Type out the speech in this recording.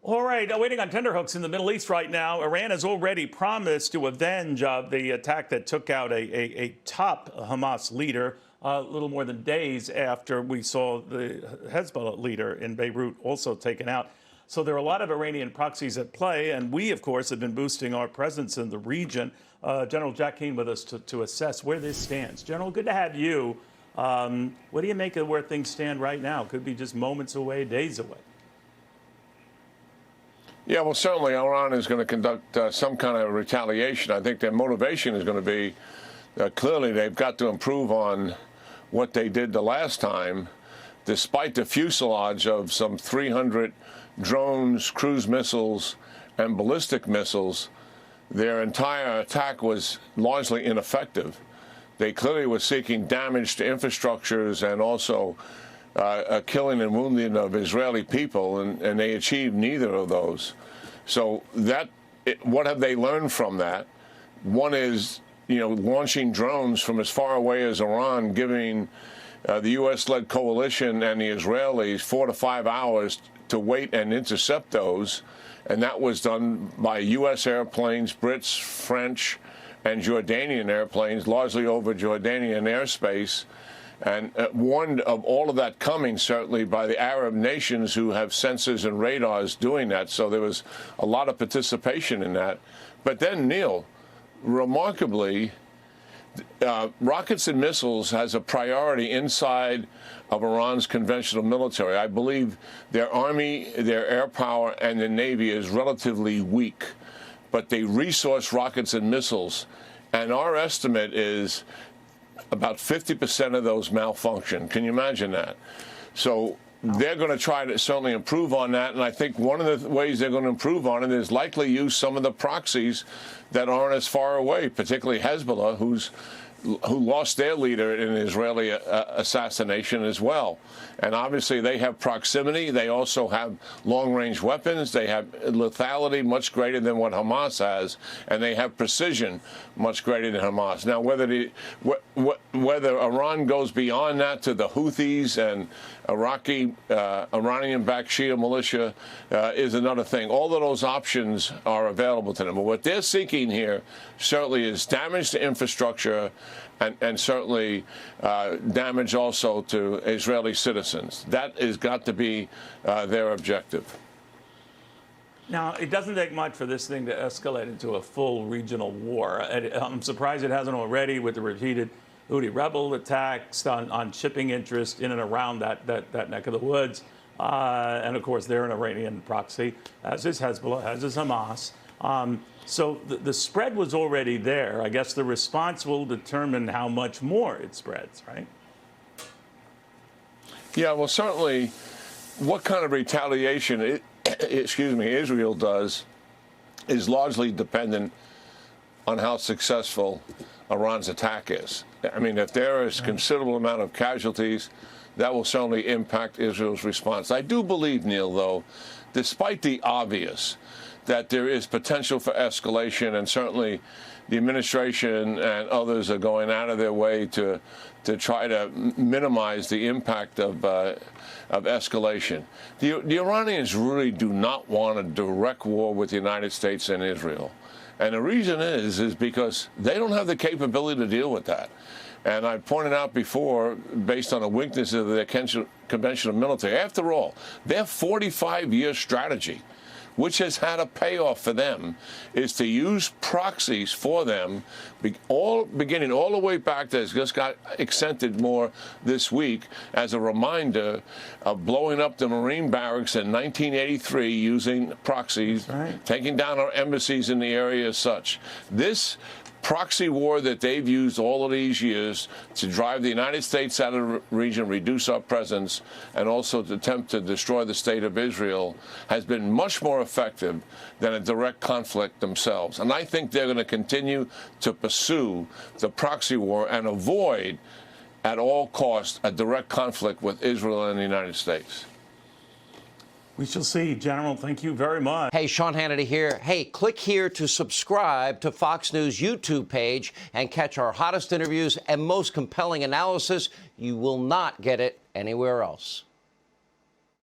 All right, waiting on tenterhooks in the Middle East right now. Iran has already promised to avenge the attack that took out a top Hamas leader a little more than days after we saw the Hezbollah leader in Beirut also taken out. So there are a lot of Iranian proxies at play, and we, of course, have been boosting our presence in the region. General Jack Keane with us to assess where this stands. General, good to have you. What do you make of where things stand right now? Could be just moments away, days away. Yeah, well, certainly Iran is going to conduct some kind of retaliation. I think their motivation is going to be clearly they've got to improve on what they did the last time. Despite the fuselage of some 300 drones, cruise missiles, and ballistic missiles, their entire attack was largely ineffective. They clearly were seeking damage to infrastructures and also a killing and wounding of Israeli people, and they achieved neither of those. So what have they learned from that? One is, launching drones from as far away as Iran, giving the U.S.-led coalition and the Israelis 4 to 5 hours to wait and intercept those, and that was done by U.S. airplanes, Brits, French, and Jordanian airplanes, largely over Jordanian airspace, and warned of all of that coming, certainly, by the Arab nations who have sensors and radars doing that. So there was a lot of participation in that. But then, Neil, remarkably, rockets and missiles has a priority inside of Iran's conventional military. I believe their army, their air power, and their navy is relatively weak, but they resource rockets and missiles. And our estimate is about 50% of those malfunction. Can you imagine that? So they're going to try to certainly improve on that. And I think one of the ways they're going to improve on it is likely use some of the proxies that aren't as far away, particularly Hezbollah, who lost their leader in an Israeli assassination as well. And obviously they have proximity. They also have long-range weapons. They have lethality much greater than what Hamas has, and they have precision much greater than Hamas. Now, whether Iran goes beyond that to the Houthis and Iranian-backed Shia militia is another thing. All of those options are available to them. But what they're seeking here certainly is damage to infrastructure and certainly damage also to Israeli citizens. That has got to be their objective. Now, it doesn't take much for this thing to escalate into a full regional war. I'm surprised it hasn't already with the repeated Houthi rebel attacks on shipping interest in and around that neck of the woods. And, of course, they're an Iranian proxy, as is Hezbollah, as is Hamas. So the spread was already there. I guess the response will determine how much more it spreads, right? Yeah, well, certainly what kind of retaliation, Israel does is largely dependent on how successful Iran's attack is. I mean, if there is considerable amount of casualties, that will certainly impact Israel's response. I do believe, Neil, though, despite the obvious, that there is potential for escalation, and certainly the administration and others are going out of their way to try to minimize the impact of escalation. The Iranians really do not want a direct war with the United States and Israel. And the reason is because they don't have the capability to deal with that. And I pointed out before, based on the weakness of their conventional military, after all, their 45-year strategy, which has had a payoff for them, is to use proxies for them, beginning all the way back that just got accented more this week as a reminder of blowing up the Marine barracks in 1983 using proxies, taking down our embassies in the area as such. This proxy war that they've used all of these years to drive the United States out of the region, reduce our presence, and also to attempt to destroy the state of Israel has been much more effective than a direct conflict themselves. And I think they're going to continue to pursue the proxy war and avoid, at all costs, a direct conflict with Israel and the United States. We shall see. General, thank you very much. Hey, Sean Hannity here. Hey, click here to subscribe to Fox News YouTube page and catch our hottest interviews and most compelling analysis. You will not get it anywhere else.